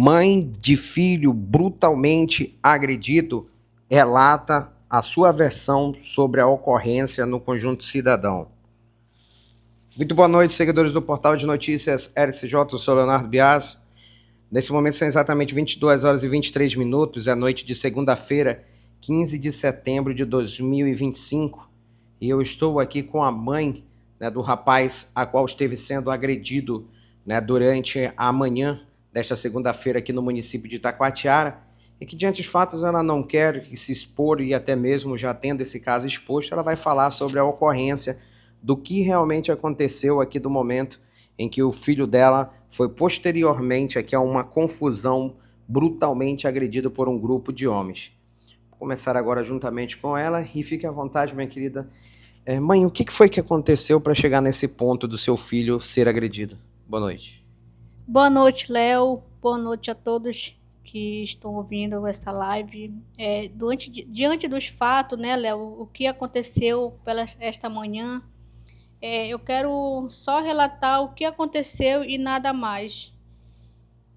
Mãe de filho brutalmente agredido relata a sua versão sobre a ocorrência no Conjunto Cidadão. Muito boa noite, seguidores do portal de notícias RCJ, eu sou Leonardo Bias. Nesse momento são exatamente 22 horas e 23 minutos, é noite de segunda-feira, 15 de setembro de 2025, e eu estou aqui com a mãe, do rapaz a qual esteve sendo agredido, durante a manhã desta segunda-feira aqui no município de Itacoatiara, e que diante dos fatos ela não quer se expor, e até mesmo já tendo esse caso exposto, ela vai falar sobre a ocorrência do que realmente aconteceu aqui do momento em que o filho dela foi posteriormente aqui a uma confusão brutalmente agredido por um grupo de homens. Vou começar agora juntamente com ela e fique à vontade, minha querida. Mãe, o que foi que aconteceu para chegar nesse ponto do seu filho ser agredido? Boa noite. Boa noite, Léo. Boa noite a todos que estão ouvindo essa live. Diante dos fatos, né, Léo, o que aconteceu esta manhã, eu quero só relatar o que aconteceu e nada mais.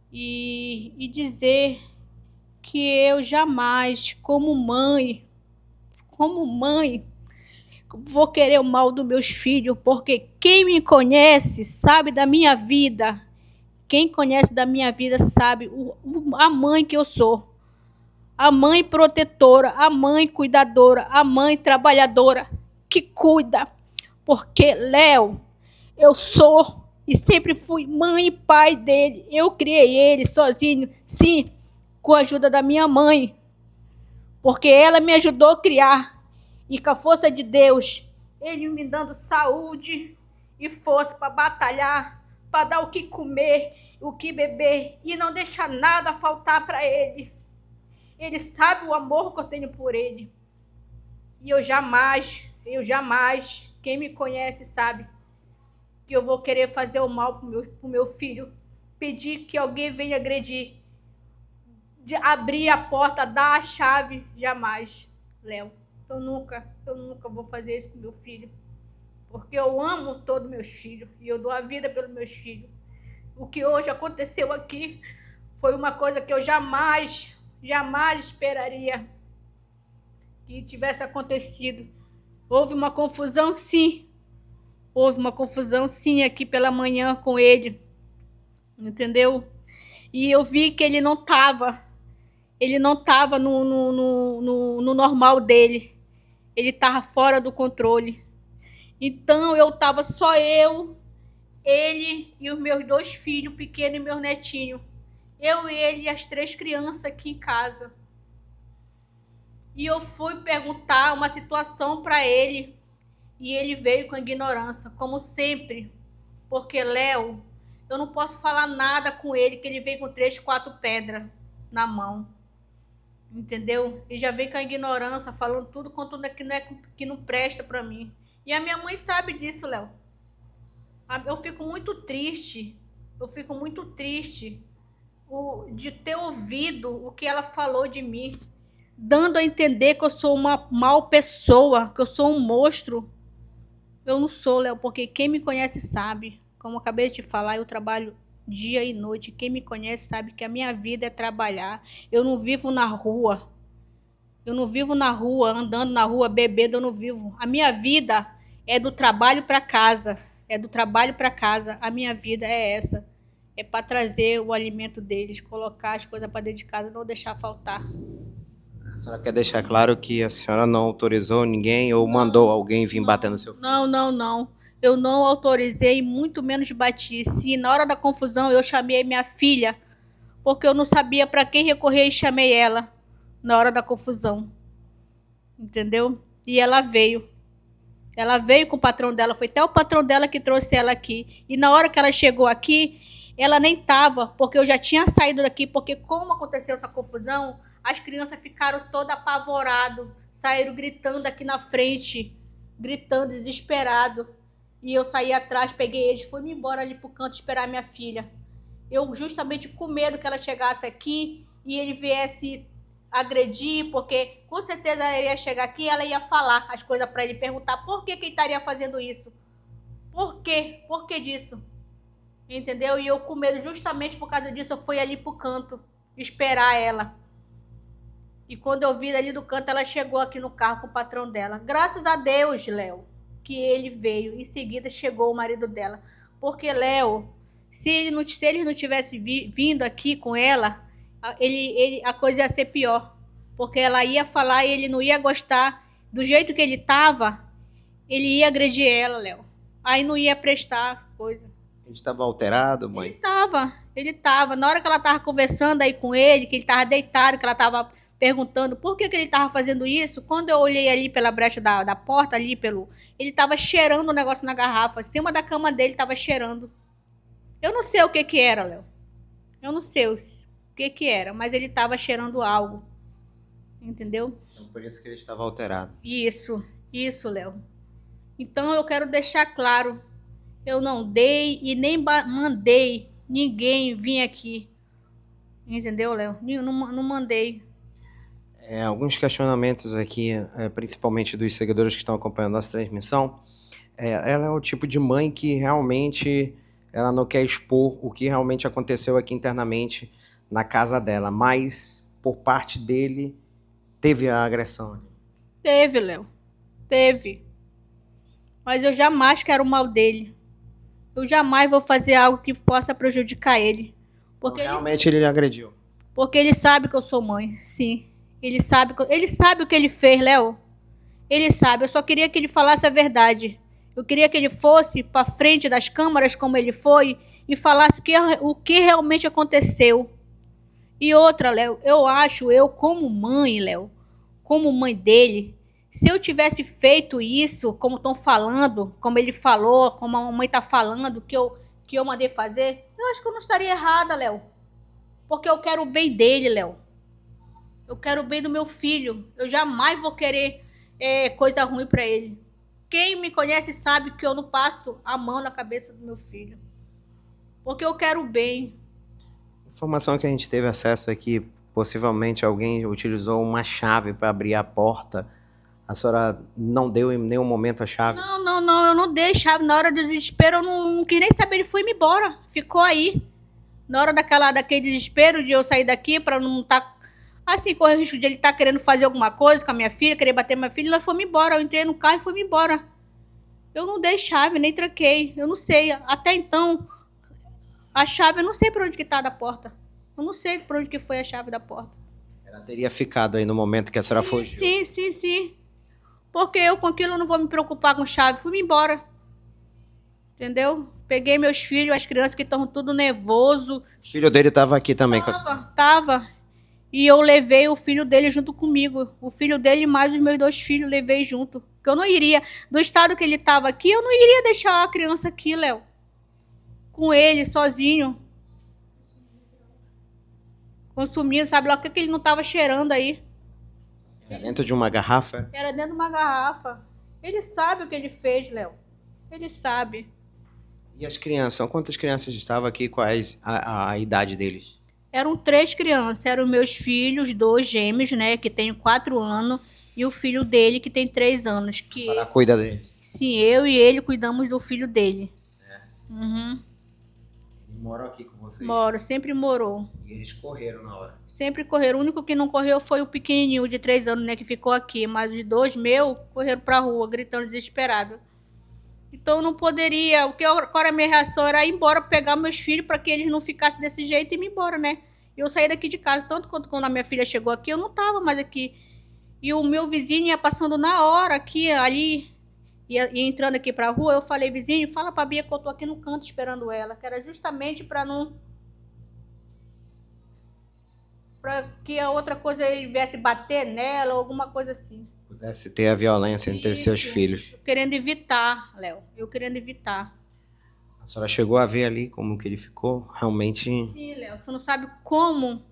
E dizer que eu jamais, como mãe, vou querer o mal dos meus filhos, porque quem me conhece sabe da minha vida. Quem conhece da minha vida sabe a mãe que eu sou. A mãe protetora, a mãe cuidadora, a mãe trabalhadora que cuida. Porque, Léo, eu sou e sempre fui mãe e pai dele. Eu criei ele sozinho, sim, com a ajuda da minha mãe. Porque ela me ajudou a criar. E com a força de Deus, ele me dando saúde e força para batalhar, para dar o que comer, o que beber e não deixar nada faltar para ele. Ele sabe o amor que eu tenho por ele. E eu jamais, quem me conhece sabe que eu vou querer fazer o mal pro meu filho. Pedir que alguém venha agredir, de abrir a porta, dar a chave, jamais, Léo. Eu nunca vou fazer isso com meu filho. Porque eu amo todos meus filhos e eu dou a vida pelos meus filhos. O que hoje aconteceu aqui foi uma coisa que eu jamais esperaria que tivesse acontecido. Houve uma confusão, sim. Houve uma confusão, sim, aqui pela manhã com ele. Entendeu? E eu vi que ele não estava no normal dele. Ele estava fora do controle. Então eu estava só eu, ele e os meus 2 filhos pequenos e meu netinho. Eu, ele e as 3 crianças aqui em casa. E eu fui perguntar uma situação para ele. E ele veio com ignorância, como sempre. Porque, Léo, eu não posso falar nada com ele, que ele veio com 3, 4 pedras na mão. Entendeu? E já veio com a ignorância, falando tudo quanto que não presta para mim. E a minha mãe sabe disso, Léo. Eu fico muito triste. De ter ouvido o que ela falou de mim, dando a entender que eu sou uma mal pessoa, que eu sou um monstro. Eu não sou, Léo, porque quem me conhece sabe. Como eu acabei de te falar, eu trabalho dia e noite. Quem me conhece sabe que a minha vida é trabalhar. Eu não vivo na rua. Andando na rua, bebendo, eu não vivo. A minha vida é do trabalho para casa. A minha vida é essa. É para trazer o alimento deles, colocar as coisas para dentro de casa, não deixar faltar. A senhora quer deixar claro que a senhora não autorizou ninguém ou mandou alguém vir bater no seu filho? Não. Eu não autorizei, muito menos bati. Se na hora da confusão eu chamei minha filha, porque eu não sabia para quem recorrer e chamei ela na hora da confusão. Entendeu? E ela veio. Ela veio com o patrão dela, foi até o patrão dela que trouxe ela aqui. E na hora que ela chegou aqui, ela nem estava, porque eu já tinha saído daqui, porque como aconteceu essa confusão, as crianças ficaram todas apavoradas, saíram gritando aqui na frente, gritando, desesperado. E eu saí atrás, peguei eles, fui-me embora ali pro canto esperar minha filha. Eu justamente com medo que ela chegasse aqui e ele viesse agredir, porque com certeza ela ia chegar aqui e ela ia falar as coisas para ele, perguntar por que ele estaria fazendo isso. Por quê? Por que disso? Entendeu? E eu com medo, justamente por causa disso, eu fui ali pro canto esperar ela. E quando eu vi ali do canto, ela chegou aqui no carro com o patrão dela. Graças a Deus, Léo, que ele veio. Em seguida chegou o marido dela. Porque, Léo, se ele não tivesse vindo aqui com ela, a coisa ia ser pior. Porque ela ia falar e ele não ia gostar. Do jeito que ele tava, ele ia agredir ela, Léo. Aí não ia prestar coisa. Ele estava alterado, mãe? Ele tava. Na hora que ela tava conversando aí com ele, que ele tava deitado, que ela tava perguntando por que ele tava fazendo isso, quando eu olhei ali pela brecha da porta, ali pelo... Ele tava cheirando o negócio na garrafa, em cima da cama dele tava cheirando. Eu não sei o que era, Léo. Eu não sei o que era, mas ele tava cheirando algo. Entendeu? Então, por isso que ele estava alterado. Isso, Léo. Então eu quero deixar claro, eu não dei e nem mandei ninguém vir aqui. Entendeu, Léo? Não mandei. Alguns questionamentos aqui, principalmente dos seguidores que estão acompanhando nossa transmissão. Ela é o tipo de mãe que realmente ela não quer expor o que realmente aconteceu aqui internamente na casa dela, mas por parte dele teve a agressão. Teve, Léo. Teve. Mas eu jamais quero o mal dele. Eu jamais vou fazer algo que possa prejudicar ele. Porque então, realmente ele agrediu. Porque ele sabe que eu sou mãe, sim. Ele sabe o que ele fez, Léo. Ele sabe. Eu só queria que ele falasse a verdade. Eu queria que ele fosse para frente das câmaras como ele foi e falasse o que realmente aconteceu. E outra, Léo, eu como mãe, Léo, como mãe dele, se eu tivesse feito isso, como estão falando, como ele falou, como a mamãe está falando, que eu mandei fazer, eu acho que eu não estaria errada, Léo. Porque eu quero o bem dele, Léo. Eu quero o bem do meu filho. Eu jamais vou querer coisa ruim para ele. Quem me conhece sabe que eu não passo a mão na cabeça do meu filho. Porque eu quero o bem. Informação que a gente teve acesso aqui, possivelmente alguém utilizou uma chave para abrir a porta. A senhora não deu em nenhum momento a chave? Não, eu não dei chave. Na hora do desespero, eu não quis nem saber, ele foi embora. Ficou aí. Na hora daquele desespero de eu sair daqui para não estar... Assim, correr o risco de ele estar querendo fazer alguma coisa com a minha filha, querer bater na minha filha, ela foi-me embora. Eu entrei no carro e foi-me embora. Eu não dei chave, nem tranquei. Eu não sei. Até então, a chave, eu não sei por onde que tá da porta. Eu não sei por onde que foi a chave da porta. Ela teria ficado aí no momento que a senhora fugiu? Sim. Porque eu com aquilo eu não vou me preocupar com chave. Fui-me embora. Entendeu? Peguei meus filhos, as crianças que estão tudo nervoso. O filho dele estava aqui também com a senhora? Tava. E eu levei o filho dele junto comigo. O filho dele mais os meus 2 filhos, levei junto. Porque eu não iria, do estado que ele estava aqui, eu não iria deixar a criança aqui, Léo. Com ele, sozinho. Consumindo, sabe lá o que ele não estava cheirando aí. Era dentro de uma garrafa? Era dentro de uma garrafa. Ele sabe o que ele fez, Léo. Ele sabe. E as crianças? Quantas crianças estavam aqui? Quais a idade deles? Eram 3 crianças. Eram meus filhos, 2 gêmeos, né? Que tem 4 anos. E o filho dele, que tem 3 anos. A senhora cuida deles? Sim, eu e ele cuidamos do filho dele. Uhum. Ele mora aqui com vocês? Moro, sempre morou. E eles correram na hora? Sempre correram. O único que não correu foi o pequenininho de 3 anos, né? Que ficou aqui. Mas os 2 meus correram pra rua, gritando desesperado. Então eu não poderia. Agora a minha reação era ir embora, pegar meus filhos para que eles não ficassem desse jeito e ir embora, né? Eu saí daqui de casa, tanto quanto quando a minha filha chegou aqui, eu não tava mais aqui. E o meu vizinho ia passando na hora aqui, ali, ia entrando aqui pra rua. Eu falei, vizinho, fala pra Bia que eu tô aqui no canto esperando ela, que era justamente para não... para que a outra coisa ele viesse bater nela ou alguma coisa assim. Pudesse ter a violência entre seus filhos. Eu querendo evitar, Léo. Eu querendo evitar. A senhora chegou a ver ali como que ele ficou? Realmente... Sim, Léo. Você não sabe como.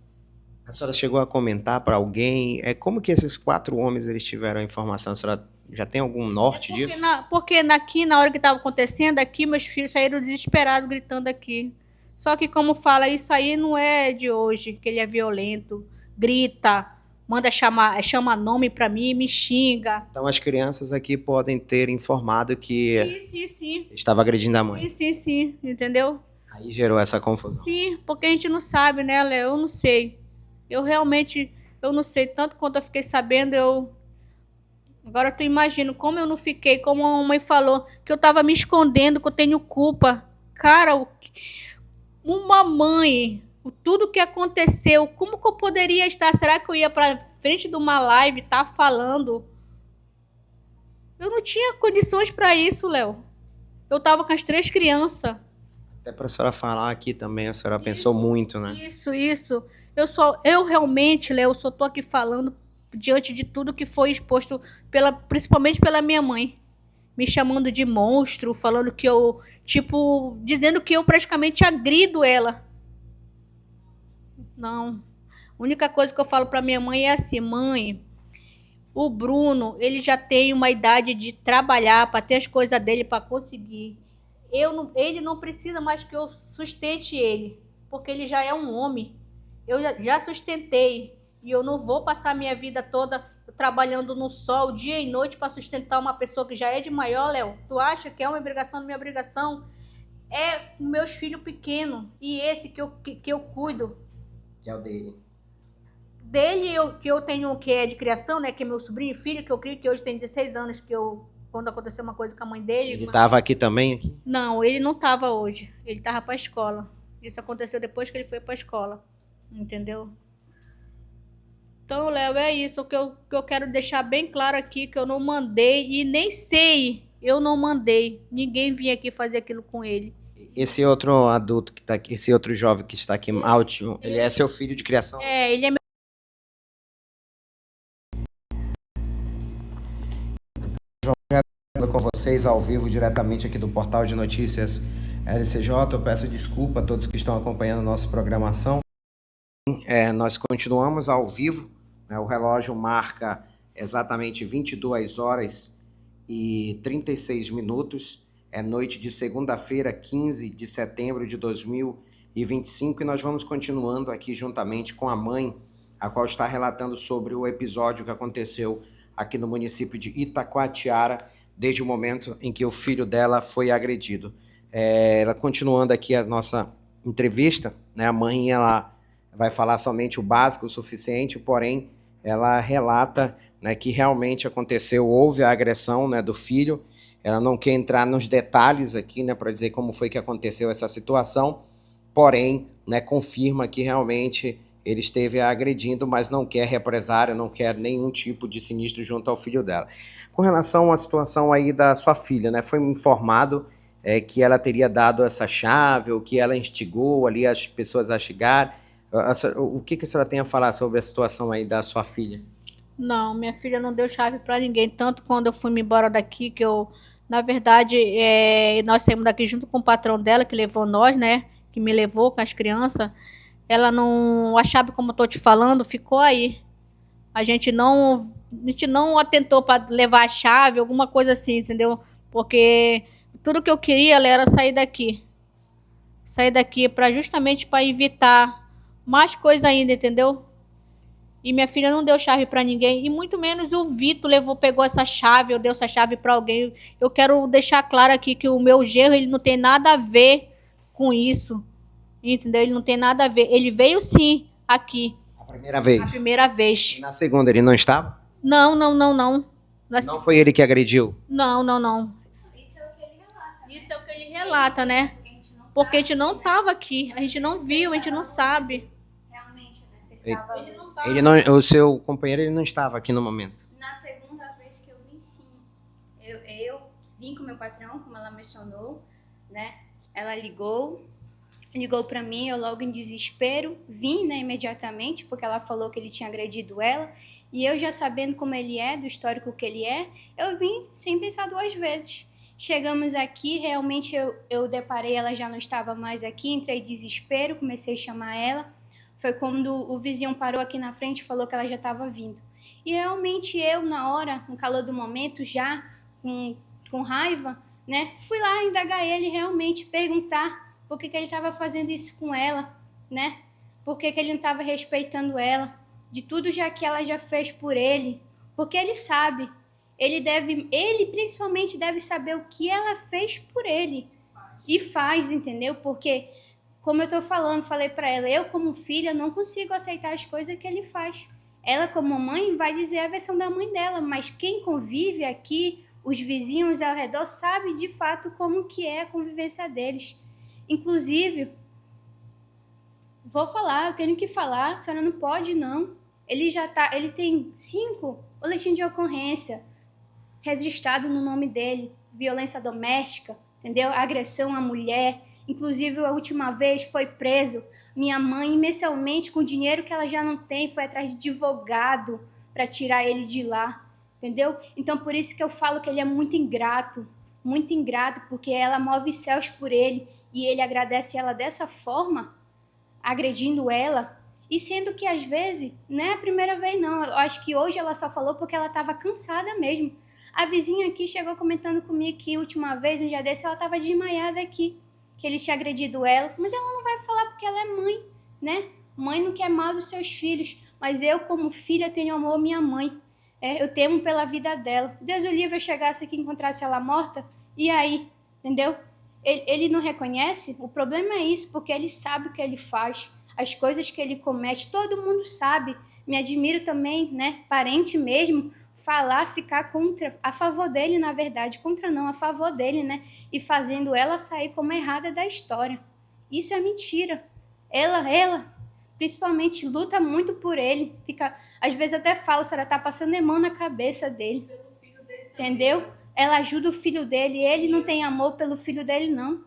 A senhora chegou a comentar para alguém? Como que esses 4 homens eles tiveram a informação? A senhora já tem algum norte disso? Porque aqui, na hora que estava acontecendo, aqui meus filhos saíram desesperados gritando aqui. Só que como fala, isso aí não é de hoje, que ele é violento, grita, chama nome pra mim, me xinga. Então as crianças aqui podem ter informado que Sim. estava agredindo a mãe. Sim, entendeu? Aí gerou essa confusão. Sim, porque a gente não sabe, né, Léo? Eu não sei. Eu realmente, eu não sei. Tanto quanto eu fiquei sabendo, agora tu imagina como eu não fiquei, como a mamãe falou, que eu tava me escondendo, que eu tenho culpa. Cara, uma mãe, tudo que aconteceu, como que eu poderia estar? Será que eu ia pra frente de uma live, tá falando? Eu não tinha condições pra isso, Léo. Eu tava com as 3 crianças. Até para a senhora falar aqui também, a senhora pensou muito, né? Isso. Eu realmente, Léo, eu só tô aqui falando diante de tudo que foi exposto principalmente pela minha mãe, me chamando de monstro, falando que eu, tipo, dizendo que eu praticamente agrido ela. Não. A única coisa que eu falo pra minha mãe é assim: mãe, o Bruno, ele já tem uma idade de trabalhar para ter as coisas dele para conseguir. Ele não precisa mais que eu sustente ele, porque ele já é um homem. Eu já sustentei e eu não vou passar minha vida toda trabalhando no sol, dia e noite para sustentar uma pessoa que já é de maior, Léo. Tu acha que é uma obrigação? Minha obrigação é meus filhos pequenos e esse que eu cuido. Que é o dele. Dele que eu tenho, que é de criação, né, que é meu sobrinho e filho, que eu crio, que hoje tem 16 anos, quando aconteceu uma coisa com a mãe dele. Ele estava aqui também? Aqui? Não, ele não estava hoje. Ele estava para a escola. Isso aconteceu depois que ele foi para a escola. Entendeu? Então, Léo, é isso que eu quero deixar bem claro aqui, que eu não mandei e nem sei, eu não mandei. Ninguém vinha aqui fazer aquilo com ele. Esse outro adulto que está aqui, esse outro jovem que está aqui, Altimo, ele é seu filho de criação? É, ele é meu. Com vocês ao vivo, diretamente aqui do portal de notícias LCJ. Eu peço desculpa a todos que estão acompanhando a nossa programação. Nós continuamos ao vivo, né? O relógio marca exatamente 22 horas e 36 minutos. É noite de segunda-feira, 15 de setembro de 2025, e nós vamos continuando aqui juntamente com a mãe, a qual está relatando sobre o episódio que aconteceu aqui no município de Itacoatiara, desde o momento em que o filho dela foi agredido. Ela continuando aqui a nossa entrevista, né? A mãe, ela vai falar somente o básico, o suficiente, porém ela relata, né, que realmente aconteceu, houve a agressão, né, do filho. Ela não quer entrar nos detalhes aqui, né, para dizer como foi que aconteceu essa situação, porém, né, confirma que realmente ele esteve agredindo, mas não quer represária, não quer nenhum tipo de sinistro junto ao filho dela. Com relação à situação aí da sua filha, né, foi informado que ela teria dado essa chave, ou que ela instigou ali as pessoas a chegar. O que a senhora tem a falar sobre a situação aí da sua filha? Não, minha filha não deu chave para ninguém. Tanto quando eu fui me embora daqui, na verdade, nós saímos daqui junto com o patrão dela, que levou nós, né? Que me levou com as crianças. Ela não, a chave, como eu tô te falando, ficou aí. A gente não atentou para levar a chave, alguma coisa assim, entendeu? Porque tudo que eu queria era sair daqui. Sair daqui para justamente para evitar mais coisa ainda, entendeu? E minha filha não deu chave para ninguém, e muito menos o Vitor pegou essa chave, ou deu essa chave para alguém. Eu quero deixar claro aqui que o meu genro, ele não tem nada a ver com isso. Entendeu? Ele não tem nada a ver. Ele veio sim aqui. A primeira vez? A primeira vez. E na segunda ele não estava? Não. Não foi ele que agrediu? Não. Isso é o que ele relata. Isso é o que ele relata, né? Porque a gente não estava aqui. A gente não viu, a gente não sabe. Realmente, né? Ele tava... Ele não, o seu companheiro, ele não estava aqui no momento? Na segunda vez que eu vim, sim. Eu vim com meu patrão, como ela mencionou, né? Ela ligou para mim, eu logo em desespero vim, né, imediatamente, porque ela falou que ele tinha agredido ela, e eu já sabendo como ele é, do histórico que ele é, eu vim sem pensar 2 vezes. Chegamos aqui, realmente eu deparei, ela já não estava mais aqui, entrei em desespero, comecei a chamar ela. Foi quando o vizinho parou aqui na frente e falou que ela já estava vindo. E realmente eu, na hora, no calor do momento, já com raiva, né, fui lá indagar ele, realmente perguntar por que ele estava fazendo isso com ela, né? Por que ele não estava respeitando ela? De tudo já que ela já fez por ele. Porque ele sabe. Ele principalmente deve saber o que ela fez por ele. E faz, entendeu? Porque como eu tô falando, falei para ela, eu como filha não consigo aceitar as coisas que ele faz. Ela como mãe vai dizer a versão da mãe dela, mas quem convive aqui, os vizinhos ao redor, sabe de fato como que é a convivência deles. Inclusive, vou falar, eu tenho que falar, a senhora não pode não. Ele tem 5 boletins de ocorrência registrado no nome dele, violência doméstica, entendeu? Agressão à mulher. Inclusive, a última vez foi preso. Minha mãe, mensalmente, com dinheiro que ela já não tem, foi atrás de advogado para tirar ele de lá, entendeu? Então, por isso que eu falo que ele é muito ingrato, porque ela move céus por ele e ele agradece ela dessa forma, agredindo ela. E sendo que, às vezes, não é a primeira vez, não. Eu acho que hoje ela só falou porque ela estava cansada mesmo. A vizinha aqui chegou comentando comigo que a última vez, um dia desse, ela estava desmaiada aqui, que ele tinha agredido ela. Mas ela não vai falar porque ela é mãe, né? Mãe não quer mal dos seus filhos. Mas eu, como filha, tenho amor à minha mãe. Eu temo pela vida dela. Deus o livre, eu chegasse aqui e encontrasse ela morta. E aí? Entendeu? Ele não reconhece? O problema é isso, porque ele sabe o que ele faz, as coisas que ele comete, todo mundo sabe. Me admiro também, né? Parente mesmo, falar, ficar contra, a favor dele, na verdade, contra não, a favor dele, né? E fazendo ela sair como errada da história. Isso é mentira. Ela, principalmente, luta muito por ele. Fica, às vezes até fala, a senhora tá passando mão na cabeça dele. Entendeu? Ela ajuda o filho dele, ele não tem amor pelo filho dele, não.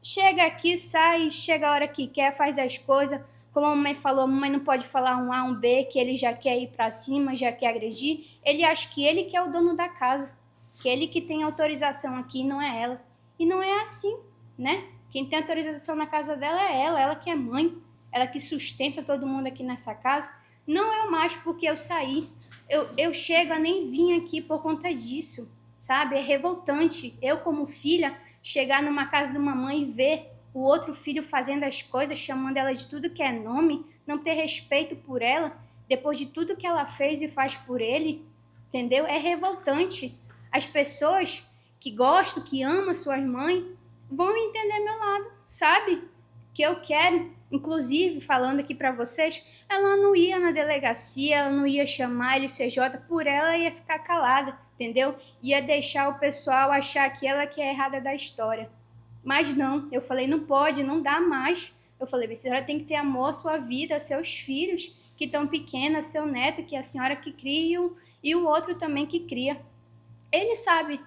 Chega aqui, sai, chega a hora que quer, faz as coisas. Como a mamãe falou, a mamãe não pode falar um A, um B, que ele já quer ir para cima, já quer agredir. Ele acha que ele que é o dono da casa, que ele que tem autorização aqui, não é ela. E não é assim, né? Quem tem autorização na casa dela é ela que é mãe, ela que sustenta todo mundo aqui nessa casa. Não eu mais, porque eu saí. Eu chego a nem vim aqui por conta disso, sabe? É revoltante. Eu, como filha, chegar numa casa de uma mãe e ver o outro filho fazendo as coisas, chamando ela de tudo que é nome, não ter respeito por ela, depois de tudo que ela fez e faz por ele, entendeu? É revoltante. As pessoas que gostam, que amam suas mães, vão entender meu lado, sabe? Que eu quero, inclusive, falando aqui para vocês, ela não ia na delegacia, ela não ia chamar a LCJ, por ela ia ficar calada, entendeu? Ia deixar o pessoal achar que ela que é errada da história. Mas não, eu falei, não pode, não dá mais. Eu falei, a senhora tem que ter amor à sua vida, aos seus filhos, que estão pequenos, seu neto, que é a senhora que cria, e o outro também que cria. Ele sabe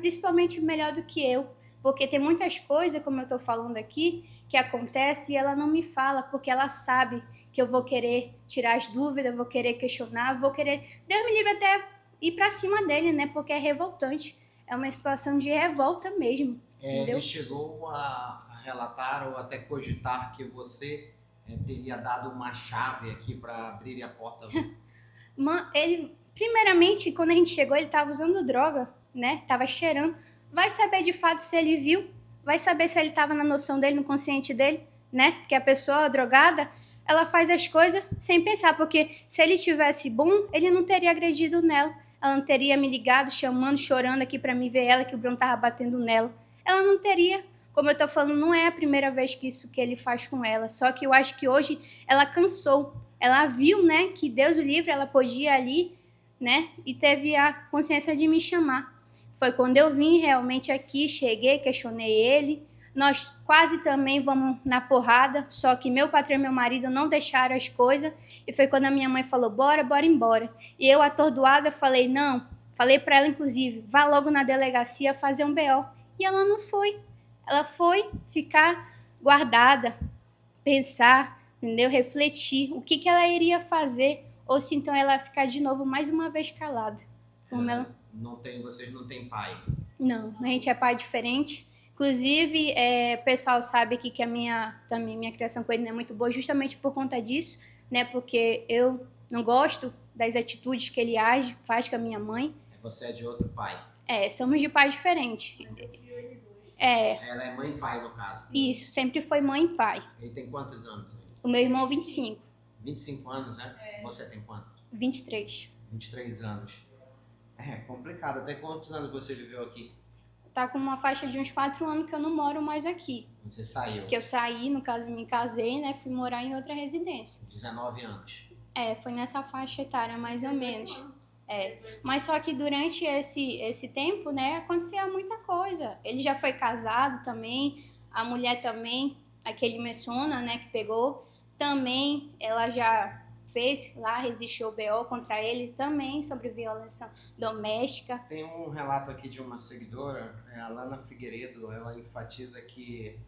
principalmente melhor do que eu, porque tem muitas coisas, como eu estou falando aqui, que acontece e ela não me fala, porque ela sabe que eu vou querer tirar as dúvidas, vou querer questionar, vou querer, Deus me livre, até ir para cima dele, né? Porque é revoltante, é uma situação de revolta mesmo. Ele chegou a relatar ou até cogitar que você teria dado uma chave aqui para abrir a porta. Ele, primeiramente, quando a gente chegou, ele estava usando droga, né? Tava cheirando. Vai saber de fato se ele viu, vai saber se ele estava na noção dele, no consciente dele, né? Porque a pessoa drogada, ela faz as coisas sem pensar, porque se ele tivesse bom, ele não teria agredido nela. Ela não teria me ligado, chamando, chorando aqui para me ver ela, que o Bruno tava batendo nela. Ela não teria. Como eu tô falando, não é a primeira vez que isso que ele faz com ela. Só que eu acho que hoje ela cansou. Ela viu, né, que Deus o livre, ela podia ir ali, né, e teve a consciência de me chamar. Foi quando eu vim realmente aqui, cheguei, questionei ele. Nós quase também vamos na porrada, só que meu patrão e meu marido não deixaram as coisas. E foi quando a minha mãe falou, bora embora. E eu, atordoada, falei, não. Falei para ela, inclusive, vá logo na delegacia fazer um BO. E ela não foi. Ela foi ficar guardada, pensar, entendeu? Refletir o que ela iria fazer, ou se então ela ia ficar de novo mais uma vez calada. Como ela... Vocês não têm pai? Não, a gente é pai diferente. Inclusive, o pessoal sabe aqui que minha criação com ele não é muito boa, justamente por conta disso, né? Porque eu não gosto das atitudes que ele faz com a minha mãe. Você é de outro pai? Somos de pais diferentes. Ela é mãe e pai, no caso? Isso, sempre foi mãe e pai. Ele tem quantos anos? O meu irmão, 25. 25 anos, né? Você tem quanto? 23. 23 anos. É complicado. Até quantos anos você viveu aqui? tá com uma faixa de uns 4 anos que eu não moro mais aqui. Você saiu. Que eu saí, no caso, me casei, né? Fui morar em outra residência. 19 anos. Foi nessa faixa etária, mais ou menos. Mas só que durante esse tempo, né, acontecia muita coisa. Ele já foi casado também, a mulher também, aquele menciona, né, que pegou, também ela já fez lá, resistiu o BO contra ele também sobre violência doméstica. Tem um relato aqui de uma seguidora, a Lana Figueiredo, ela enfatiza que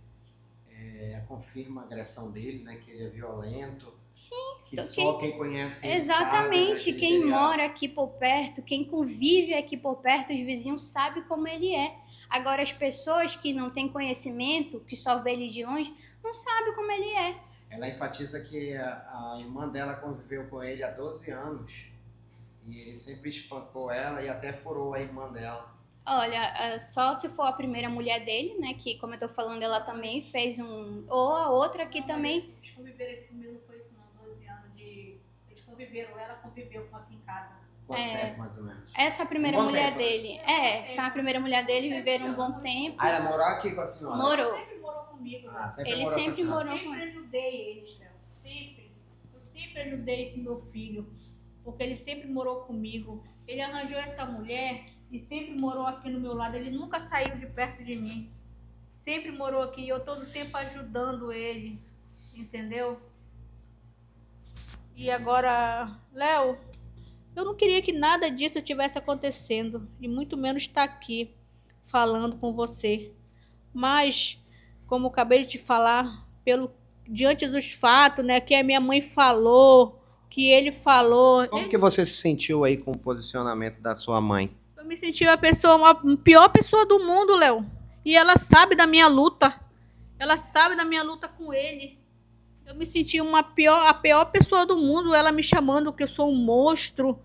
confirma a agressão dele, né, que ele é violento. Sim. Que só quem conhece ele exatamente, sabe, né, quem mora aqui por perto, quem convive aqui por perto, os vizinhos sabem como ele é. Agora, as pessoas que não têm conhecimento, que só vê ele de longe, não sabem como ele é. Ela enfatiza que a irmã dela conviveu com ele há 12 anos e ele sempre espancou ela e até furou a irmã dela. Olha, só se for a primeira mulher dele, né, que, como eu tô falando, ela também fez ou a outra que também... Eles conviveram aqui comigo, não foi isso não, 12 anos eles conviveram, ela conviveu aqui em casa. Quanto tempo, mais ou menos? Essa primeira mulher dele, essa primeira mulher dele, viveram um bom tempo. Ah, ela morou aqui com a senhora? Morou. Ele sempre morou comigo, né? Ele sempre morou Eu sempre ajudei eles, Léo. Sempre. Eu sempre ajudei esse meu filho. Porque ele sempre morou comigo. Ele arranjou essa mulher e sempre morou aqui no meu lado. Ele nunca saiu de perto de mim. Sempre morou aqui e eu todo tempo ajudando ele. Entendeu? E agora, Léo, eu não queria que nada disso estivesse acontecendo. E muito menos estar aqui falando com você. Mas, como eu acabei de te falar, diante dos fatos, né, que a minha mãe falou, que ele falou. Como que você se sentiu aí com o posicionamento da sua mãe? Eu me senti a pior pessoa do mundo, Léo. E ela sabe da minha luta. Ela sabe da minha luta com ele. Eu me senti a pior pessoa do mundo, ela me chamando que eu sou um monstro,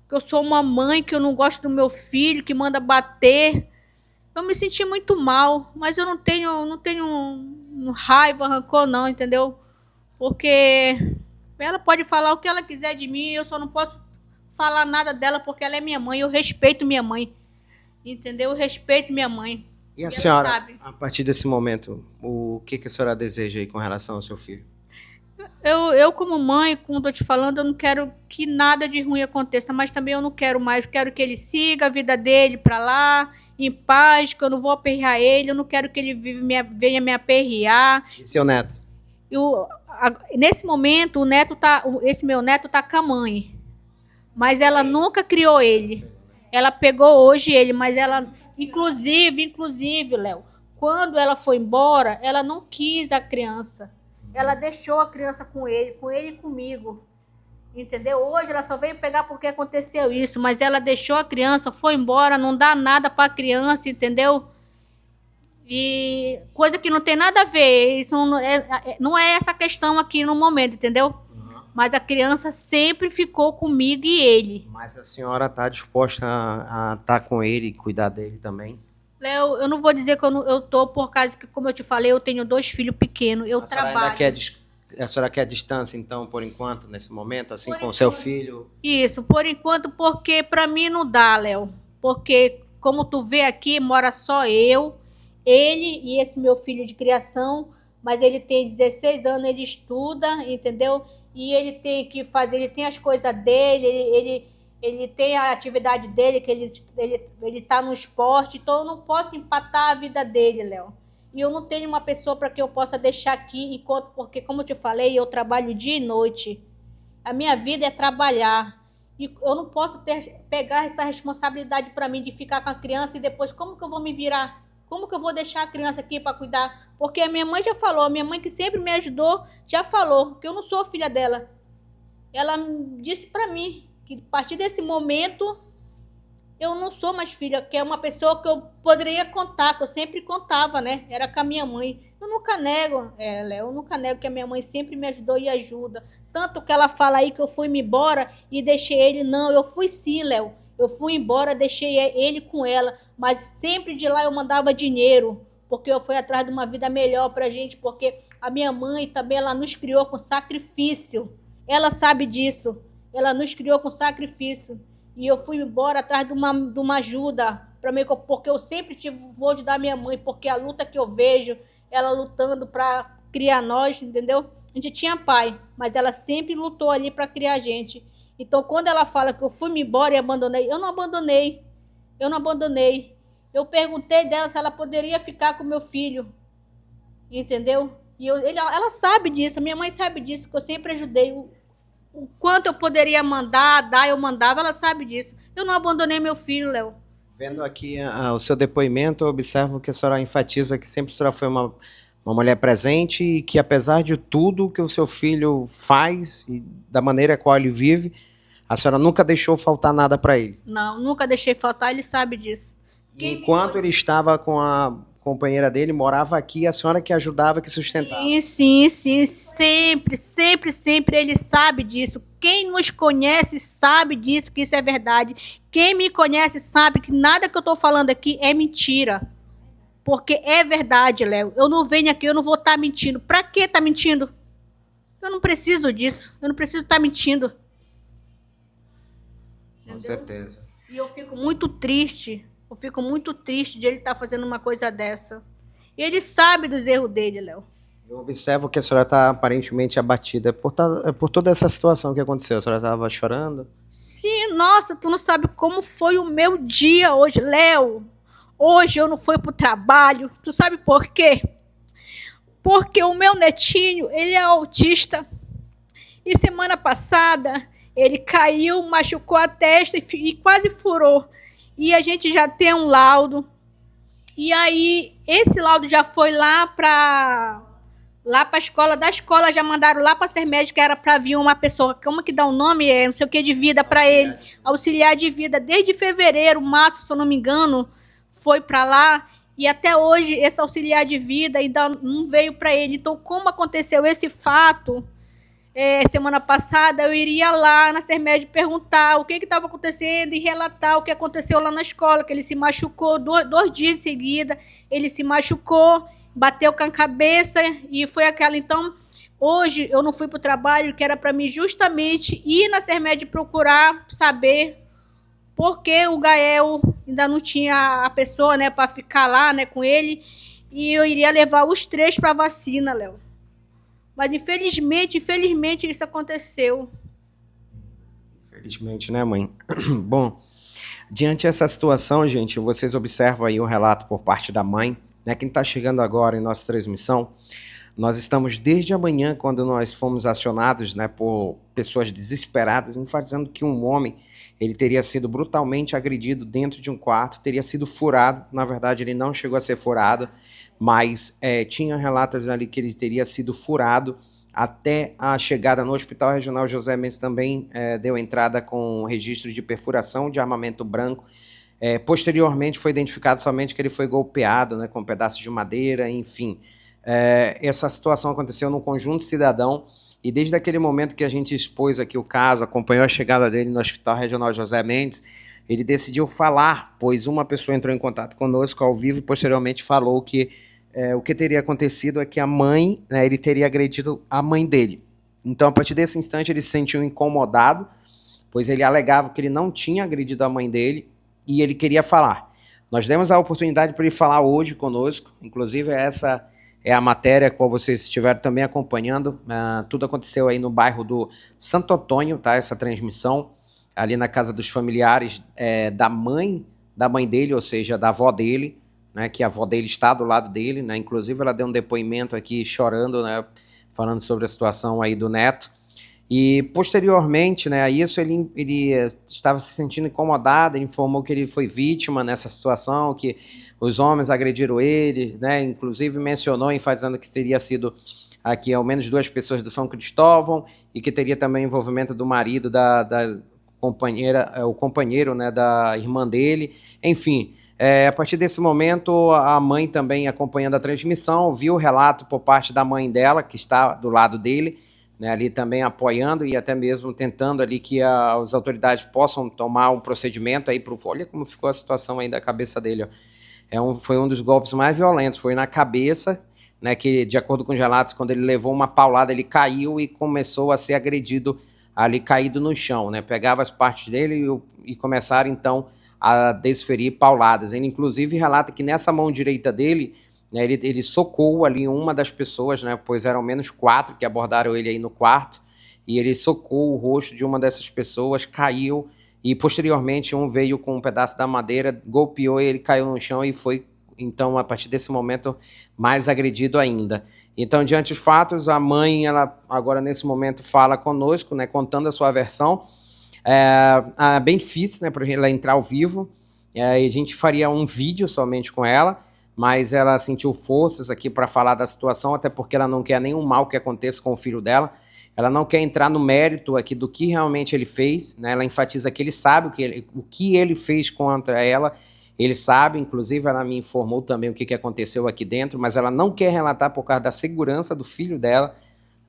que eu sou uma mãe, que eu não gosto do meu filho, que manda bater. Eu me senti muito mal, mas eu não tenho raiva, rancor não, entendeu? Porque ela pode falar o que ela quiser de mim, eu só não posso falar nada dela porque ela é minha mãe, eu respeito minha mãe, entendeu? Eu respeito minha mãe. E a senhora, a partir desse momento, o que a senhora deseja aí com relação ao seu filho? Eu como mãe, como estou te falando, eu não quero que nada de ruim aconteça, mas também eu não quero mais, eu quero que ele siga a vida dele para lá, em paz, que eu não vou aperrear ele, eu não quero que ele venha me aperrear. E seu neto? Nesse momento, esse meu neto tá com a mãe, mas ela nunca criou ele. Ela pegou hoje ele, mas ela, inclusive, Léo, quando ela foi embora, ela não quis a criança. Ela deixou a criança com ele e comigo. Entendeu? Hoje ela só veio pegar porque aconteceu isso, mas ela deixou a criança, foi embora, não dá nada para a criança, entendeu? E coisa que não tem nada a ver, isso não é essa questão aqui no momento, entendeu? Mas a criança sempre ficou comigo e ele. Mas a senhora está disposta a estar com ele e cuidar dele também? Léo, eu não vou dizer que eu tô por causa que, como eu te falei, eu tenho 2 filhos pequenos, eu trabalho. A senhora quer distância, então, por enquanto, nesse momento, assim, com o seu filho? Isso, por enquanto, porque pra mim não dá, Léo. Porque, como tu vê aqui, mora só eu, ele e esse meu filho de criação, mas ele tem 16 anos, ele estuda, entendeu? E ele tem que fazer, ele tem as coisas dele, ele tem a atividade dele, que ele tá no esporte, então eu não posso empatar a vida dele, Léo. E eu não tenho uma pessoa para que eu possa deixar aqui, porque, como eu te falei, eu trabalho dia e noite. A minha vida é trabalhar. E eu não posso pegar essa responsabilidade para mim de ficar com a criança e depois como que eu vou me virar? Como que eu vou deixar a criança aqui para cuidar? Porque a minha mãe já falou, a minha mãe que sempre me ajudou, já falou que eu não sou filha dela. Ela disse para mim que a partir desse momento eu não sou mais filha, que é uma pessoa que eu poderia contar, que eu sempre contava, né? Era com a minha mãe. Eu nunca nego, Léo, eu nunca nego que a minha mãe sempre me ajudou e ajuda. Tanto que ela fala aí que eu fui embora e deixei ele. Não, eu fui sim, Léo. Eu fui embora, deixei ele com ela, mas sempre de lá eu mandava dinheiro, porque eu fui atrás de uma vida melhor pra gente, porque a minha mãe também, ela nos criou com sacrifício. Ela sabe disso. Ela nos criou com sacrifício. E eu fui embora atrás de uma ajuda, para mim, porque eu sempre vou ajudar minha mãe, porque a luta que eu vejo, ela lutando para criar nós, entendeu? A gente tinha pai, mas ela sempre lutou ali para criar a gente. Então, quando ela fala que eu fui me embora e abandonei, eu não abandonei. Eu não abandonei. Eu perguntei dela se ela poderia ficar com meu filho. Entendeu? E ela sabe disso, a minha mãe sabe disso, que eu sempre ajudei. O quanto eu poderia mandar, dar, eu mandava, ela sabe disso. Eu não abandonei meu filho, Léo. Vendo aqui o seu depoimento, eu observo que a senhora enfatiza que sempre a senhora foi uma mulher presente e que, apesar de tudo que o seu filho faz e da maneira qual ele vive, a senhora nunca deixou faltar nada para ele. Não, nunca deixei faltar, ele sabe disso. Enquanto ele estava com a companheira dele, morava aqui, a senhora que ajudava, que sustentava. Sim, sempre, sempre, sempre ele sabe disso. Quem nos conhece sabe disso, que isso é verdade. Quem me conhece sabe que nada que eu estou falando aqui é mentira. Porque é verdade, Léo. Eu não venho aqui, eu não vou estar mentindo. Pra que estar mentindo? Eu não preciso disso. Eu não preciso estar mentindo. Com certeza. E eu fico muito triste. Eu fico muito triste de ele estar fazendo uma coisa dessa. E ele sabe dos erros dele, Léo. Eu observo que a senhora está aparentemente abatida por toda essa situação que aconteceu. A senhora estava chorando? Sim, nossa, tu não sabe como foi o meu dia hoje, Léo. Hoje eu não fui pro trabalho. Tu sabe por quê? Porque o meu netinho, ele é autista. E semana passada, ele caiu, machucou a testa e quase furou. E a gente já tem um laudo. E aí, esse laudo já foi lá para a escola. Da escola já mandaram lá para ser médico, que era para vir uma pessoa, como que dá o nome? Não sei o que, de vida para ele. Auxiliar de vida. Desde fevereiro, março, se eu não me engano, foi para lá. E até hoje, esse auxiliar de vida ainda não veio para ele. Então, como aconteceu esse fato... semana passada eu iria lá na Sermed perguntar o que estava acontecendo e relatar o que aconteceu lá na escola, que ele se machucou 2 dias em seguida, ele se machucou, bateu com a cabeça e foi aquela. Então, hoje eu não fui para o trabalho, que era para mim justamente ir na Sermed procurar saber por que o Gael ainda não tinha a pessoa, né, para ficar lá, né, com ele, e eu iria levar os 3 para vacina, Léo. Mas infelizmente isso aconteceu. Infelizmente, né, mãe? Bom, diante dessa situação, gente, vocês observam aí o relato por parte da mãe, né? Quem está chegando agora em nossa transmissão, nós estamos desde amanhã, quando nós fomos acionados, né, por pessoas desesperadas, enfatizando que um homem, ele teria sido brutalmente agredido dentro de um quarto, teria sido furado. Na verdade, ele não chegou a ser furado, mas tinha relatos ali que ele teria sido furado. Até a chegada no Hospital Regional José Mendes também deu entrada com registro de perfuração de armamento branco. Posteriormente foi identificado somente que ele foi golpeado, né, com um pedaço de madeira, enfim. Essa situação aconteceu no Conjunto Cidadão, e desde aquele momento que a gente expôs aqui o caso, acompanhou a chegada dele no Hospital Regional José Mendes, ele decidiu falar, pois uma pessoa entrou em contato conosco ao vivo e posteriormente falou que o que teria acontecido é que a mãe, né, ele teria agredido a mãe dele. Então, a partir desse instante, ele se sentiu incomodado, pois ele alegava que ele não tinha agredido a mãe dele e ele queria falar. Nós demos a oportunidade para ele falar hoje conosco, inclusive essa é a matéria a qual vocês estiveram também acompanhando. Tudo aconteceu aí no bairro do Santo Antônio, tá? Essa transmissão, ali na casa dos familiares da mãe dele, ou seja, da avó dele, né, que a avó dele está do lado dele, né, inclusive ela deu um depoimento aqui chorando, né, falando sobre a situação aí do neto. E posteriormente, né, a isso ele estava se sentindo incomodado, ele informou que ele foi vítima nessa situação, que os homens agrediram ele, né, inclusive mencionou, enfatizando que teria sido aqui ao menos 2 pessoas do São Cristóvão e que teria também envolvimento do marido da companheira, o companheiro, né, da irmã dele, enfim. A partir desse momento, a mãe também acompanhando a transmissão, viu o relato por parte da mãe dela, que está do lado dele, né, ali também apoiando e até mesmo tentando ali que as autoridades possam tomar um procedimento aí pro... Olha como ficou a situação aí da cabeça dele, ó. Foi um dos golpes mais violentos, foi na cabeça, né, que de acordo com os relatos, quando ele levou uma paulada, ele caiu e começou a ser agredido ali caído no chão, né, pegava as partes dele e começaram então a desferir pauladas. Ele, inclusive, relata que nessa mão direita dele, né, ele socou ali uma das pessoas, né, pois eram menos 4 que abordaram ele aí no quarto, e ele socou o rosto de uma dessas pessoas, caiu, e posteriormente um veio com um pedaço da madeira, golpeou ele, caiu no chão e foi, então, a partir desse momento, mais agredido ainda. Então, diante dos fatos, a mãe, ela agora nesse momento fala conosco, né, contando a sua versão. É bem difícil, né, para ela entrar ao vivo, a gente faria um vídeo somente com ela, mas ela sentiu forças aqui para falar da situação, até porque ela não quer nenhum mal que aconteça com o filho dela, ela não quer entrar no mérito aqui do que realmente ele fez, né, ela enfatiza que ele sabe o que ele fez contra ela, ele sabe, inclusive ela me informou também o que aconteceu aqui dentro, mas ela não quer relatar por causa da segurança do filho dela,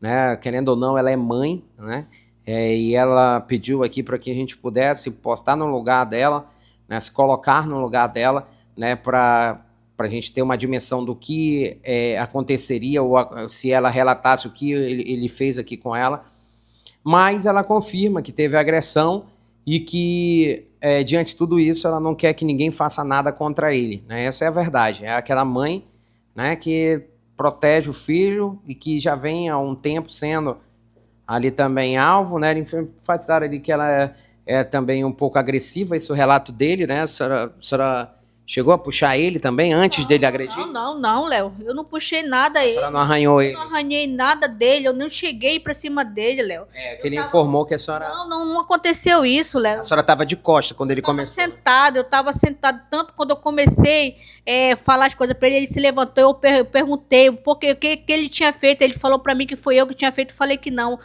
né, querendo ou não, ela é mãe, né, e ela pediu aqui para que a gente pudesse portar no lugar dela, né, se colocar no lugar dela, né, para a gente ter uma dimensão do que aconteceria ou se ela relatasse o que ele fez aqui com ela. Mas ela confirma que teve agressão e que, diante de tudo isso, ela não quer que ninguém faça nada contra ele, né? Essa é a verdade. É aquela mãe, né, que protege o filho e que já vem há um tempo sendo ali também alvo, né? Enfatizaram ali que ela é também um pouco agressiva, esse é o relato dele, né? A senhora chegou a puxar ele também antes dele agredir? Não, Léo. Eu não puxei nada a ele. A senhora não arranhou ele? Eu não arranhei nada dele, eu não cheguei pra cima dele, Léo. Que ele informou que a senhora... Não aconteceu isso, Léo. A senhora estava de costa quando ele começou. Eu tava sentado, tanto quando eu comecei a falar as coisas pra ele, ele se levantou, eu perguntei o que ele tinha feito, ele falou pra mim que foi eu que tinha feito, eu falei que não.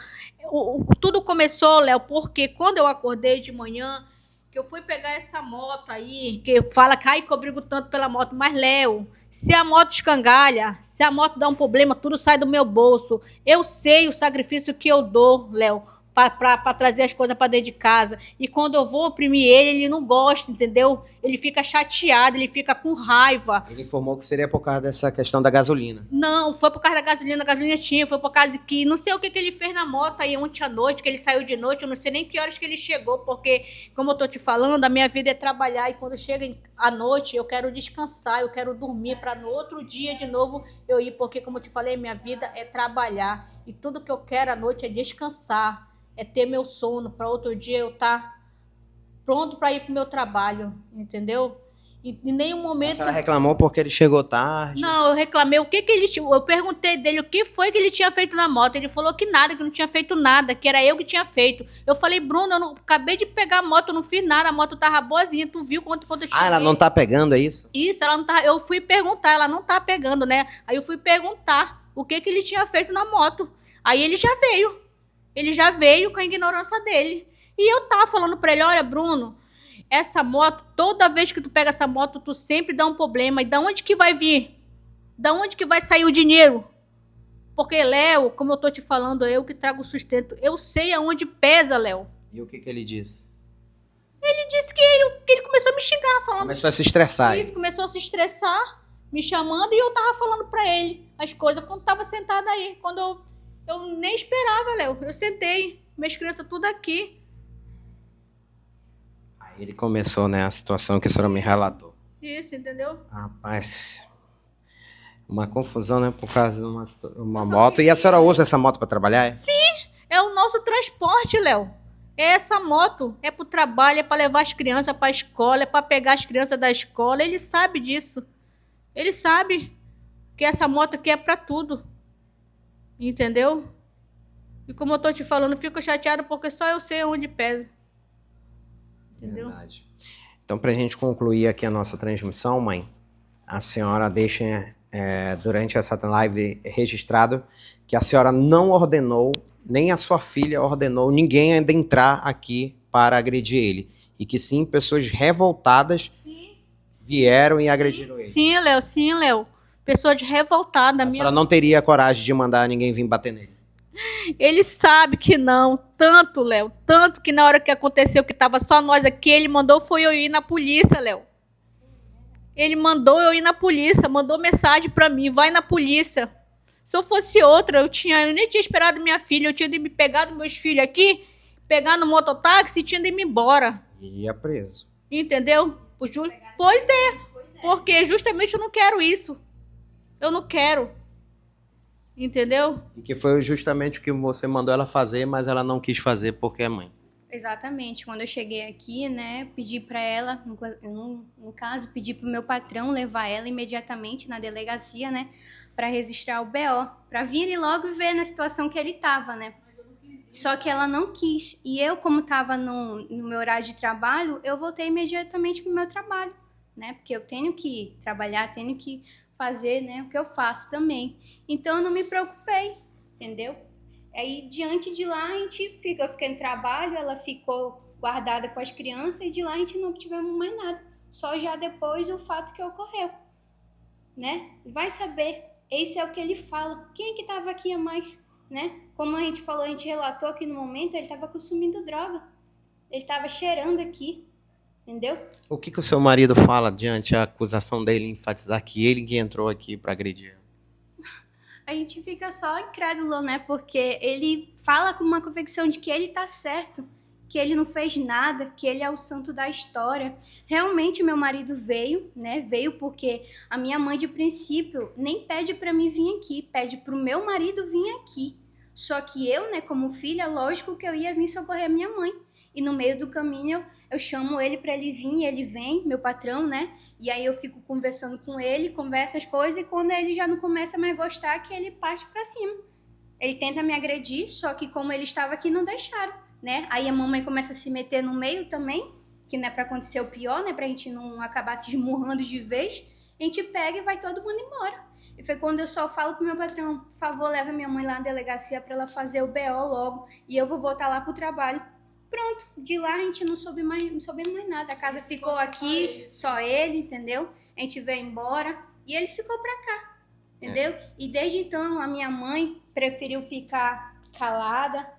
Tudo começou, Léo, porque quando eu acordei de manhã, que eu fui pegar essa moto aí, que fala que ai, que eu brigo tanto pela moto, mas Léo, se a moto escangalha, se a moto dá um problema, tudo sai do meu bolso. Eu sei o sacrifício que eu dou, Léo, para trazer as coisas para dentro de casa. E quando eu vou oprimir ele não gosta, entendeu? Ele fica chateado, ele fica com raiva. Ele informou que seria por causa dessa questão da gasolina. Não, foi por causa da gasolina, a gasolina tinha, foi por causa que não sei o que ele fez na moto aí ontem à noite, que ele saiu de noite, eu não sei nem que horas que ele chegou, porque, como eu tô te falando, a minha vida é trabalhar e quando chega à noite eu quero descansar, eu quero dormir para no outro dia de novo eu ir, porque, como eu te falei, minha vida é trabalhar e tudo que eu quero à noite é descansar, é ter meu sono, para outro dia eu estar pronto para ir pro meu trabalho, entendeu? Em nenhum momento... A senhora reclamou porque ele chegou tarde? Não, eu reclamei. Eu perguntei dele o que foi que ele tinha feito na moto. Ele falou que nada, que não tinha feito nada, que era eu que tinha feito. Eu falei, Bruno, eu acabei de pegar a moto, eu não fiz nada, a moto tava boazinha. Tu viu quando eu cheguei? Ela não tá pegando, é isso? Isso, ela não tá. Eu fui perguntar, ela não tá pegando, né? Aí eu fui perguntar o que ele tinha feito na moto. Aí ele já veio. Ele já veio com a ignorância dele. E eu tava falando pra ele, olha, Bruno, essa moto, toda vez que tu pega essa moto, tu sempre dá um problema. E da onde que vai vir? Da onde que vai sair o dinheiro? Porque, Léo, como eu tô te falando, eu que trago o sustento. Eu sei aonde pesa, Léo. E o que ele disse? Ele disse que ele começou a me xingar, falando... Começou a se estressar. Isso, começou a se estressar, me chamando, e eu tava falando pra ele as coisas quando tava sentada aí. Quando eu nem esperava, Léo. Eu sentei, minhas crianças tudo aqui. Ele começou, né, a situação que a senhora me relatou. Isso, entendeu? Rapaz, uma confusão, né, por causa de uma moto. E a senhora usa essa moto para trabalhar, é? Sim, é o nosso transporte, Léo. Essa moto é pro trabalho, é para levar as crianças para a escola, é para pegar as crianças da escola. Ele sabe disso. Ele sabe que essa moto aqui é para tudo. Entendeu? E como eu tô te falando, eu fico chateada porque só eu sei onde pesa. Entendeu? Verdade. Então, para a gente concluir aqui a nossa transmissão, mãe, a senhora deixa durante essa live registrado que a senhora não ordenou, nem a sua filha ordenou ninguém a entrar aqui para agredir ele. E que sim, pessoas revoltadas vieram e agrediram ele. Sim, Léo. Pessoas revoltadas. A senhora não teria coragem de mandar ninguém vir bater nele? Ele sabe que não, tanto, Léo, tanto que na hora que aconteceu que tava só nós aqui, ele mandou foi eu ir na polícia, Léo. Ele mandou eu ir na polícia, mandou mensagem pra mim, vai na polícia. Se eu fosse outra, eu nem tinha esperado minha filha, eu tinha de me pegar dos meus filhos aqui, pegar no mototáxi e tinha de ir embora. Ia preso. Entendeu? Pois é, porque justamente eu não quero isso. Eu não quero. Entendeu? E que foi justamente o que você mandou ela fazer, mas ela não quis fazer porque é mãe. Exatamente. Quando eu cheguei aqui, né, pedi para ela, no caso, pedi pro meu patrão levar ela imediatamente na delegacia, né, para registrar o BO, para vir e logo ver na situação que ele tava, né. Só que ela não quis. E eu, como estava no meu horário de trabalho, eu voltei imediatamente pro meu trabalho, né, porque eu tenho que trabalhar, tenho que fazer, né, o que eu faço também. Então eu não me preocupei, entendeu? Aí, diante de lá, eu fiquei no trabalho, ela ficou guardada com as crianças e de lá a gente não tivemos mais nada. Só já depois o fato que ocorreu, né? Vai saber, esse é o que ele fala. Quem é que estava aqui a mais, né? Como a gente falou, a gente relatou que no momento ele estava consumindo droga. Ele estava cheirando aqui, entendeu? O que o seu marido fala diante a acusação dele enfatizar que ele que entrou aqui para agredir? A gente fica só incrédulo, né? Porque ele fala com uma convicção de que ele tá certo, que ele não fez nada, que ele é o santo da história. Realmente, meu marido veio, né? Veio porque a minha mãe, de princípio, nem pede para mim vir aqui, pede pro meu marido vir aqui. Só que eu, né, como filha, lógico que eu ia vir socorrer a minha mãe. E no meio do caminho eu chamo ele para ele vir, e ele vem, meu patrão, né? E aí eu fico conversando com ele, converso as coisas, e quando ele já não começa mais a gostar, que ele parte pra cima. Ele tenta me agredir, só que como ele estava aqui, não deixaram, né? Aí a mamãe começa a se meter no meio também, que não é pra acontecer o pior, né? Pra gente não acabar se esmurrando de vez. A gente pega e vai todo mundo embora. E foi quando eu só falo pro meu patrão, por favor, leva minha mãe lá na delegacia pra ela fazer o BO logo, e eu vou voltar lá pro trabalho. Pronto, de lá a gente não soube mais nada. A casa ficou aqui, só ele, entendeu? A gente veio embora e ele ficou pra cá, entendeu? E desde então a minha mãe preferiu ficar calada,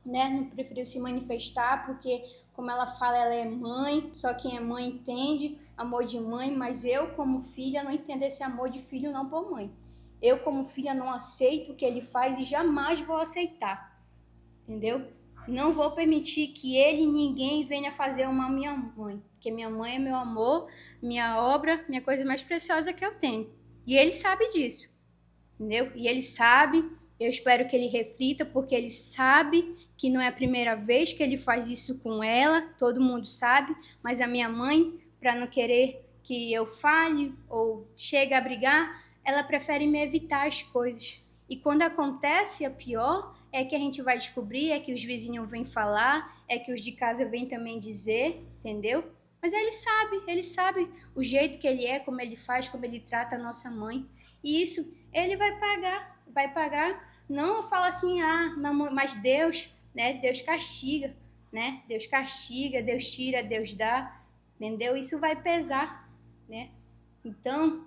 né? Não preferiu se manifestar, porque, como ela fala, ela é mãe, só quem é mãe entende amor de mãe, mas eu, como filha, não entendo esse amor de filho não por mãe. Eu, como filha, não aceito o que ele faz e jamais vou aceitar, entendeu? Não vou permitir que ele e ninguém venha fazer uma minha mãe, porque minha mãe é meu amor, minha obra, minha coisa mais preciosa que eu tenho. E ele sabe disso, entendeu? E ele sabe, eu espero que ele reflita, porque ele sabe que não é a primeira vez que ele faz isso com ela, todo mundo sabe, mas a minha mãe, para não querer que eu fale ou chegue a brigar, ela prefere me evitar as coisas. E quando acontece a pior, é que a gente vai descobrir, é que os vizinhos vêm falar, é que os de casa vêm também dizer, entendeu? Mas ele sabe o jeito que ele é, como ele faz, como ele trata a nossa mãe. E isso ele vai pagar. Não eu falo assim, mas Deus, né? Deus castiga, né? Deus castiga, Deus tira, Deus dá, entendeu? Isso vai pesar, né? Então,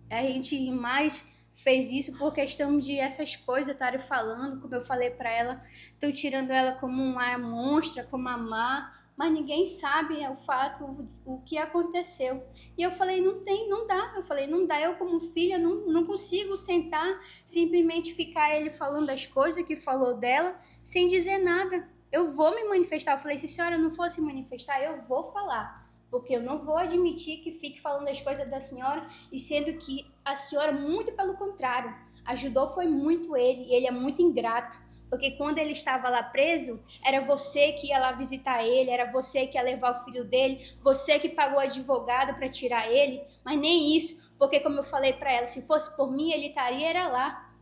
a gente mais fez isso por questão de essas coisas estarem falando, como eu falei para ela, estão tirando ela como uma monstra, como uma má, mas ninguém sabe o fato, o que aconteceu. E eu falei, não dá. Eu falei, não dá. Eu, como filha, não consigo sentar, simplesmente ficar ele falando as coisas que falou dela, sem dizer nada. Eu vou me manifestar. Eu falei, se a senhora não for se manifestar, eu vou falar. Porque eu não vou admitir que fique falando as coisas da senhora, e sendo que a senhora, muito pelo contrário, ajudou foi muito ele, e ele é muito ingrato. Porque quando ele estava lá preso, era você que ia lá visitar ele, era você que ia levar o filho dele, você que pagou advogado para tirar ele, mas nem isso, porque como eu falei para ela, se fosse por mim, ele estaria era lá,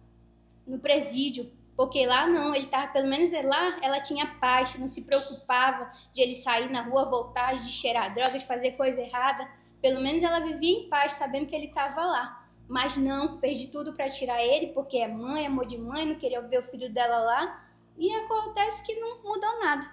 no presídio, porque lá não, ele tava, pelo menos lá, ela tinha paz, não se preocupava de ele sair na rua, voltar, de cheirar droga, de fazer coisa errada. Pelo menos ela vivia em paz, sabendo que ele estava lá. Mas não, fez de tudo para tirar ele, porque é mãe, amor de mãe, não queria ver o filho dela lá. E acontece que não mudou nada.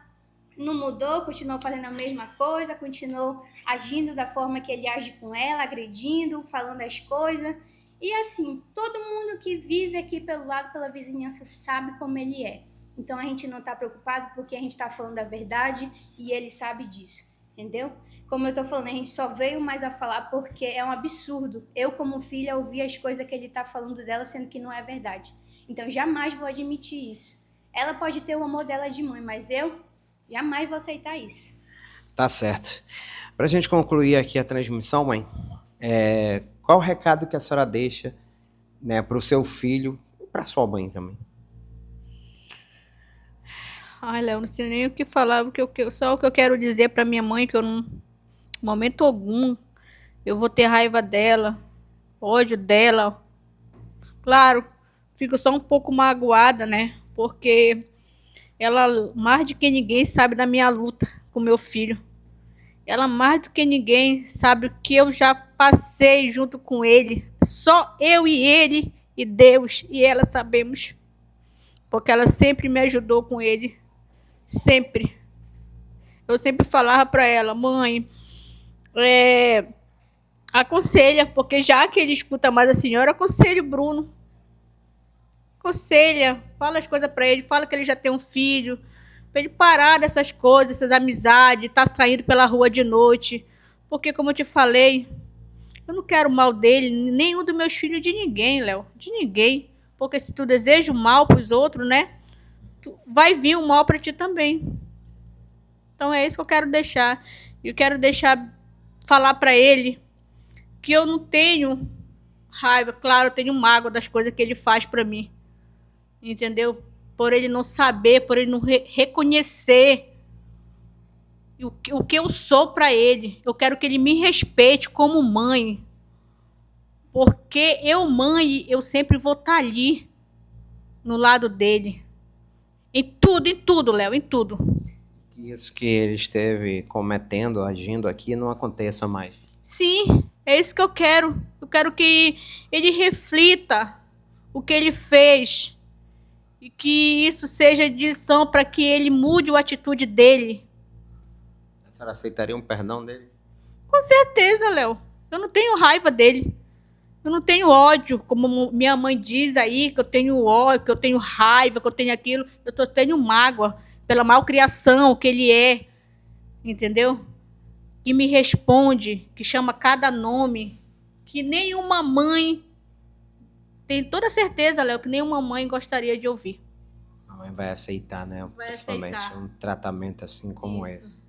Não mudou, continuou fazendo a mesma coisa, continuou agindo da forma que ele age com ela, agredindo, falando as coisas. E assim, todo mundo que vive aqui pelo lado, pela vizinhança, sabe como ele é. Então a gente não tá preocupado porque a gente tá falando a verdade e ele sabe disso, entendeu? Como eu tô falando, a gente só veio mais a falar porque é um absurdo. Eu, como filha, ouvi as coisas que ele tá falando dela, sendo que não é verdade. Então jamais vou admitir isso. Ela pode ter o amor dela de mãe, mas eu jamais vou aceitar isso. Tá certo. Para a gente concluir aqui a transmissão, mãe, qual o recado que a senhora deixa, né, para o seu filho e para sua mãe também? Ai, Léo, não sei nem o que falar, só o que eu quero dizer pra minha mãe, que eu não, em momento algum, eu vou ter raiva dela, ódio dela. Claro, fico só um pouco magoada, né? Porque ela, mais do que ninguém, sabe da minha luta com meu filho. Ela, mais do que ninguém, sabe o que eu já passei junto com ele. Só eu e ele e Deus e ela sabemos. Porque ela sempre me ajudou com ele. Sempre. Eu sempre falava pra ela, mãe, aconselha, porque já que ele escuta mais a senhora, aconselha o Bruno. Aconselha, fala as coisas pra ele, fala que ele já tem um filho, pra ele parar dessas coisas, essas amizades, tá saindo pela rua de noite. Porque, como eu te falei, eu não quero o mal dele, nenhum dos meus filhos, de ninguém, Léo, de ninguém. Porque se tu deseja o mal pros outros, né, vai vir o mal pra ti também. Então é isso que eu quero deixar. Eu quero falar pra ele que eu não tenho raiva, claro, eu tenho mágoa das coisas que ele faz pra mim. Entendeu? Por ele não saber, por ele não reconhecer o que eu sou pra ele. Eu quero que ele me respeite como mãe. Porque eu, mãe, eu sempre vou estar ali no lado dele. Em tudo, Léo, em tudo. Que isso que ele esteve cometendo, agindo aqui, não aconteça mais. Sim, é isso que eu quero. Eu quero que ele reflita o que ele fez e que isso seja lição para que ele mude a atitude dele. A senhora aceitaria um perdão dele? Com certeza, Léo. Eu não tenho raiva dele. Eu não tenho ódio, como minha mãe diz aí, que eu tenho ódio, que eu tenho raiva, que eu tenho aquilo. Tenho mágoa pela malcriação que ele é. Entendeu? Que me responde, que chama cada nome, que nenhuma mãe, tem toda certeza, Léo, que nenhuma mãe gostaria de ouvir. A mãe vai aceitar, né? Vai Principalmente aceitar. um tratamento assim como Isso. esse.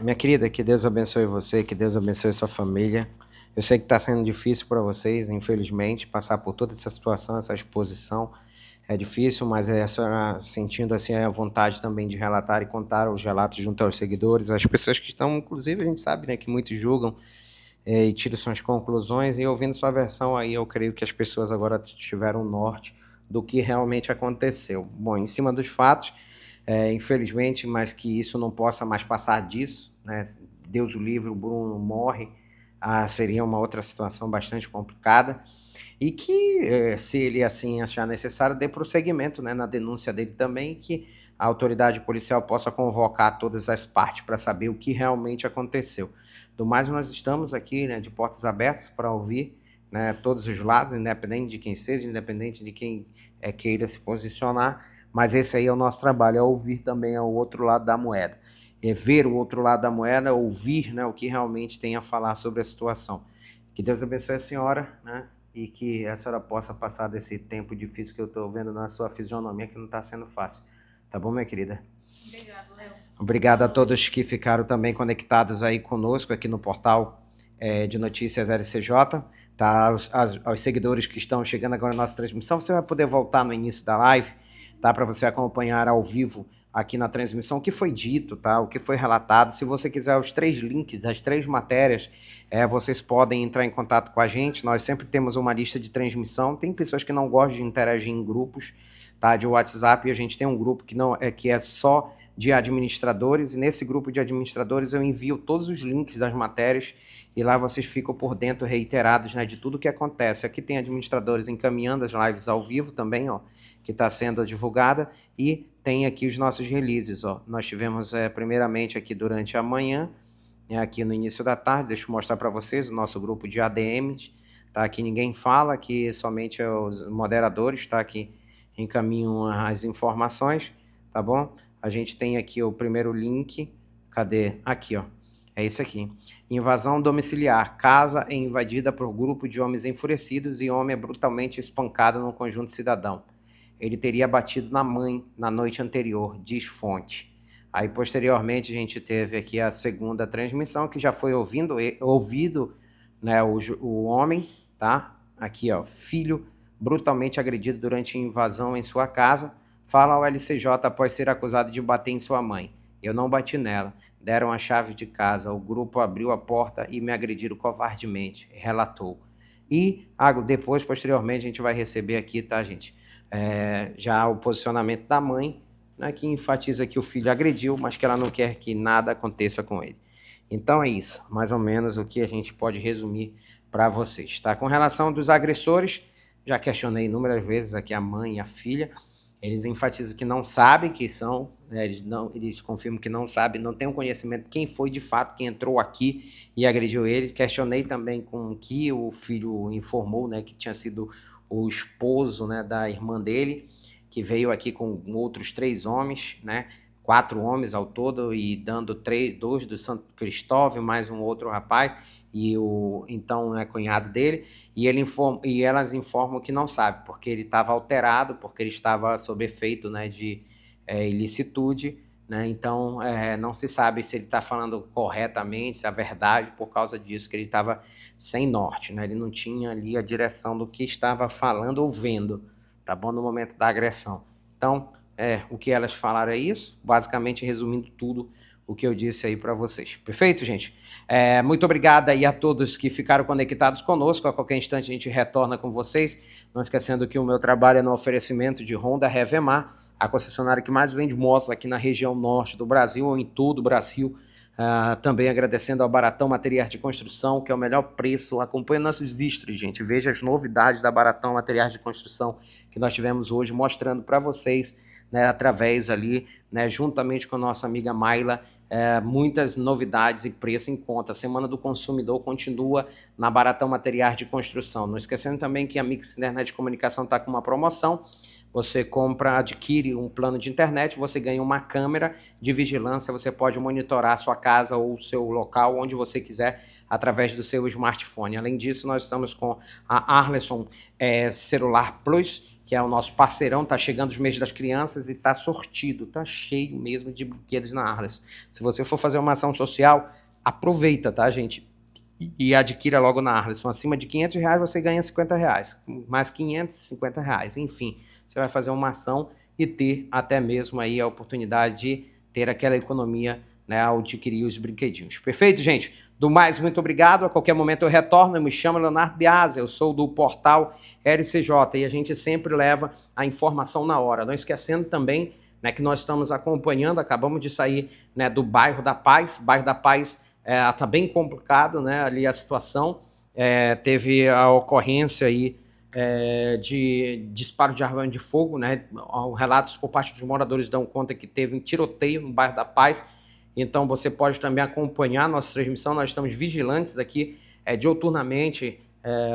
Minha querida, que Deus abençoe você, que Deus abençoe sua família. Eu sei que está sendo difícil para vocês, infelizmente, passar por toda essa situação, essa exposição. É difícil, mas a senhora sentindo assim a vontade também de relatar e contar os relatos junto aos seguidores, as pessoas que estão, inclusive a gente sabe, né, que muitos julgam e tiram suas conclusões, e ouvindo sua versão aí, eu creio que as pessoas agora tiveram norte do que realmente aconteceu. Bom, em cima dos fatos, infelizmente, mas que isso não possa mais passar disso, né? Deus o livre, o Bruno morre, seria uma outra situação bastante complicada, e que, se ele assim achar necessário, dê prosseguimento, né, na denúncia dele também, que a autoridade policial possa convocar todas as partes para saber o que realmente aconteceu. Do mais, nós estamos aqui, né, de portas abertas para ouvir, né, todos os lados, independente de quem seja, independente de quem queira se posicionar, mas esse aí é o nosso trabalho, é ouvir também o outro lado da moeda. É ver o outro lado da moeda, ouvir, né, o que realmente tem a falar sobre a situação. Que Deus abençoe a senhora, né, e que a senhora possa passar desse tempo difícil que eu estou vendo na sua fisionomia, que não está sendo fácil. Tá bom, minha querida? Obrigado, Léo. Obrigado a todos que ficaram também conectados aí conosco aqui no portal de notícias LCJ. Tá? Aos seguidores que estão chegando agora na nossa transmissão, você vai poder voltar no início da live, tá? Para você acompanhar ao vivo aqui na transmissão o que foi dito, tá? O que foi relatado. Se você quiser os 3 links, as 3 matérias, vocês podem entrar em contato com a gente. Nós sempre temos uma lista de transmissão. Tem pessoas que não gostam de interagir em grupos, tá? De WhatsApp, e a gente tem um grupo que é só de administradores, e nesse grupo de administradores eu envio todos os links das matérias, e lá vocês ficam por dentro, reiterados, né, de tudo que acontece. Aqui tem administradores encaminhando as lives ao vivo também, ó, que está sendo divulgada, e tem aqui os nossos releases, ó. Nós tivemos primeiramente aqui durante a manhã, aqui no início da tarde, deixa eu mostrar para vocês o nosso grupo de ADMs, tá? Aqui ninguém fala, aqui somente os moderadores, tá? Que encaminham as informações, tá bom? A gente tem aqui o primeiro link, cadê? Aqui, ó, é esse aqui. Invasão domiciliar, casa é invadida por grupo de homens enfurecidos e homem é brutalmente espancado no conjunto cidadão. Ele teria batido na mãe na noite anterior, diz fonte. Aí, posteriormente, a gente teve aqui a segunda transmissão, que já foi ouvido, né, o homem, tá? Aqui, ó, filho brutalmente agredido durante invasão em sua casa. Fala ao LCJ após ser acusado de bater em sua mãe. Eu não bati nela. Deram a chave de casa. O grupo abriu a porta e me agrediram covardemente, relatou. E depois, posteriormente, a gente vai receber aqui, tá, gente? Já o posicionamento da mãe, né, que enfatiza que o filho agrediu, mas que ela não quer que nada aconteça com ele. Então é isso, mais ou menos o que a gente pode resumir para vocês, tá? Com relação dos agressores, já questionei inúmeras vezes aqui a mãe e a filha, eles enfatizam que não sabem quem são, né? Eles confirmam que não sabem, não têm um conhecimento quem foi de fato, quem entrou aqui e agrediu ele. Questionei também com que o filho informou, né, que tinha sido o esposo, né, da irmã dele, que veio aqui com outros 3 homens, né, 4 homens ao todo, e dando 2 do Santo Cristóvão, mais um outro rapaz, e o então cunhado dele, e elas informam que não sabe, porque ele estava alterado, porque ele estava sob efeito, né, de ilicitude, né, então não se sabe se ele está falando corretamente, se é a verdade, por causa disso, que ele estava sem norte, né, ele não tinha ali a direção do que estava falando ou vendo, tá bom, no momento da agressão. Então, o que elas falaram é isso, basicamente resumindo tudo o que eu disse aí para vocês. Perfeito, gente? Muito obrigado aí a todos que ficaram conectados conosco. A qualquer instante a gente retorna com vocês. Não esquecendo que o meu trabalho é no oferecimento de Honda Revemar, a concessionária que mais vende motos aqui na região norte do Brasil ou em todo o Brasil. Também agradecendo ao Baratão Materiais de Construção, que é o melhor preço. Acompanhe nossos stories, gente. Veja as novidades da Baratão Materiais de Construção que nós tivemos hoje, mostrando para vocês, né, através ali, né, juntamente com a nossa amiga Mayla, muitas novidades e preço em conta. A Semana do Consumidor continua na Baratão Materiais de Construção. Não esquecendo também que a Mix Internet de Comunicação está com uma promoção. Você adquire um plano de internet, você ganha uma câmera de vigilância, você pode monitorar a sua casa ou o seu local, onde você quiser, através do seu smartphone. Além disso, nós estamos com a Arleson Celular Plus, que é o nosso parceirão, tá chegando os meses das crianças e tá sortido, tá cheio mesmo de brinquedos na Arleson. Se você for fazer uma ação social, aproveita, tá, gente? E adquira logo na Arleson. Acima de R$500 você ganha R$50, mais 500, R$50, enfim. Você vai fazer uma ação e ter até mesmo aí a oportunidade de ter aquela economia, né, ao adquirir os brinquedinhos. Perfeito, gente? Do mais, muito obrigado. A qualquer momento eu retorno. Eu me chamo Leonardo Biasi, eu sou do portal LCJ e a gente sempre leva a informação na hora. Não esquecendo também, né, que nós estamos acompanhando, acabamos de sair, né, do bairro da Paz. Bairro da Paz está bem complicado, né, ali a situação. Teve a ocorrência aí de disparo de arma de fogo, né? Relatos por parte dos moradores dão conta que teve um tiroteio no bairro da Paz. Então você pode também acompanhar a nossa transmissão. Nós estamos vigilantes aqui diuturnamente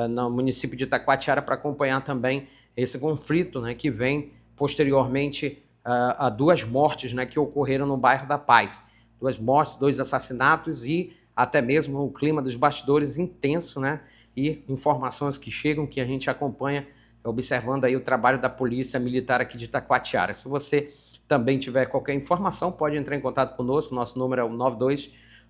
no município de Itacoatiara para acompanhar também esse conflito, né, que vem posteriormente a 2 mortes, né, que ocorreram no bairro da Paz. 2 mortes, 2 assassinatos e até mesmo o clima dos bastidores intenso, né? E informações que chegam, que a gente acompanha, observando aí o trabalho da Polícia Militar aqui de Itacoatiara. Se você também tiver qualquer informação, pode entrar em contato conosco. Nosso número é o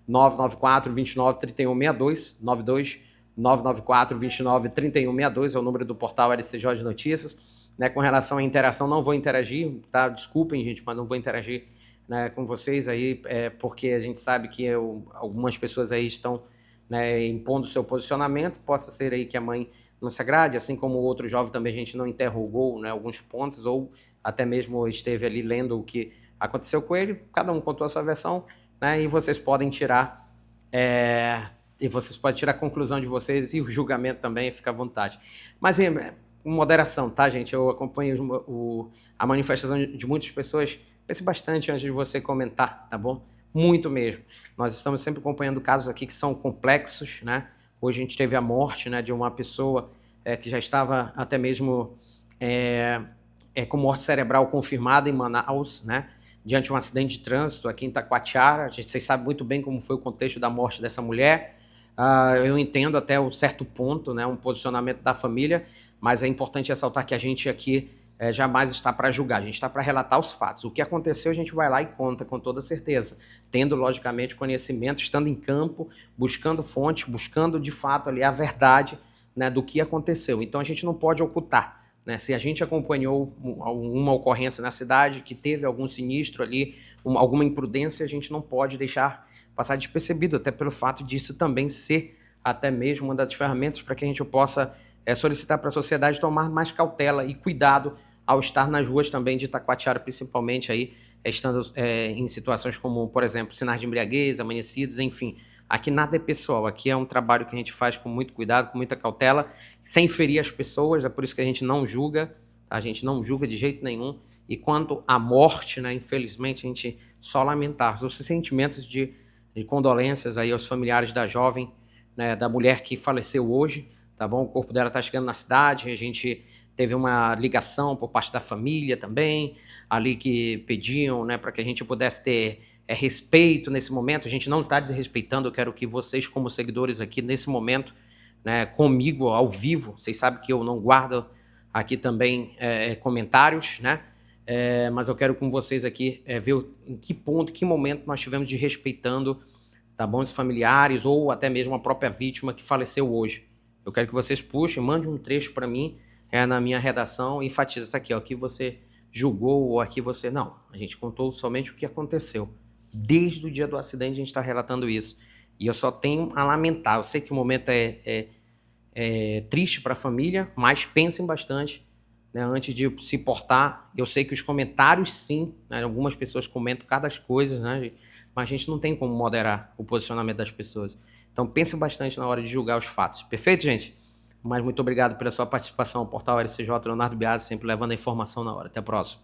92-994-29-3162, 92-994-29-3162, é o número do portal LCJ de Notícias. Né, com relação à interação, não vou interagir, tá? Desculpem, gente, mas não vou interagir, né, com vocês aí, porque a gente sabe que algumas pessoas aí estão, né, impondo o seu posicionamento. Possa ser aí que a mãe não se agrade, assim como o outro jovem também a gente não interrogou, né, alguns pontos, ou até mesmo esteve ali lendo o que aconteceu com ele. Cada um contou a sua versão, né, e vocês podem tirar a conclusão de vocês e o julgamento também, fica à vontade. Mas com moderação, tá, gente? Eu acompanho a manifestação de muitas pessoas. Pense bastante antes de você comentar, tá bom? Muito mesmo. Nós estamos sempre acompanhando casos aqui que são complexos, né? Hoje a gente teve a morte, né, de uma pessoa que já estava até mesmo com morte cerebral confirmada em Manaus, né? Diante de um acidente de trânsito aqui em Itacoatiara. Vocês sabem muito bem como foi o contexto da morte dessa mulher. Eu entendo até um certo ponto, né, um posicionamento da família, mas é importante ressaltar que a gente aqui jamais está para julgar, a gente está para relatar os fatos. O que aconteceu a gente vai lá e conta com toda certeza, tendo logicamente conhecimento, estando em campo, buscando fontes, buscando de fato ali a verdade, né, do que aconteceu. Então a gente não pode ocultar, né? Se a gente acompanhou uma ocorrência na cidade que teve algum sinistro ali, alguma imprudência, a gente não pode deixar passar despercebido, até pelo fato disso também ser até mesmo uma das ferramentas para que a gente possa solicitar para a sociedade tomar mais cautela e cuidado ao estar nas ruas também de Itacoatiara, principalmente aí, estando em situações como, por exemplo, sinais de embriaguez, amanhecidos, enfim. Aqui nada é pessoal, aqui é um trabalho que a gente faz com muito cuidado, com muita cautela, sem ferir as pessoas, é por isso que a gente não julga, a gente não julga de jeito nenhum. E quanto à morte, né, infelizmente, a gente só lamentar os sentimentos de condolências aí aos familiares da jovem, né, da mulher que faleceu hoje, tá bom? O corpo dela está chegando na cidade, a gente teve uma ligação por parte da família também, ali que pediam, né, para que a gente pudesse ter respeito nesse momento. A gente não está desrespeitando, eu quero que vocês, como seguidores aqui, nesse momento, né, comigo, ao vivo, vocês sabem que eu não guardo aqui também comentários, né? Mas eu quero com vocês aqui ver em que ponto, que momento nós tivemos de respeitando, tá bom, os familiares ou até mesmo a própria vítima que faleceu hoje. Eu quero que vocês puxem, mandem um trecho para mim na minha redação e enfatiza isso aqui, ó, aqui você julgou ou aqui você... Não, a gente contou somente o que aconteceu. Desde o dia do acidente a gente está relatando isso. E eu só tenho a lamentar. Eu sei que o momento é triste para a família, mas pensem bastante, né, antes de se portar. Eu sei que os comentários, sim, né, algumas pessoas comentam cada coisa, né, mas a gente não tem como moderar o posicionamento das pessoas. Então pense bastante na hora de julgar os fatos. Perfeito, gente? Mas muito obrigado pela sua participação ao portal LCJ, Leonardo Biasi, sempre levando a informação na hora. Até a próxima.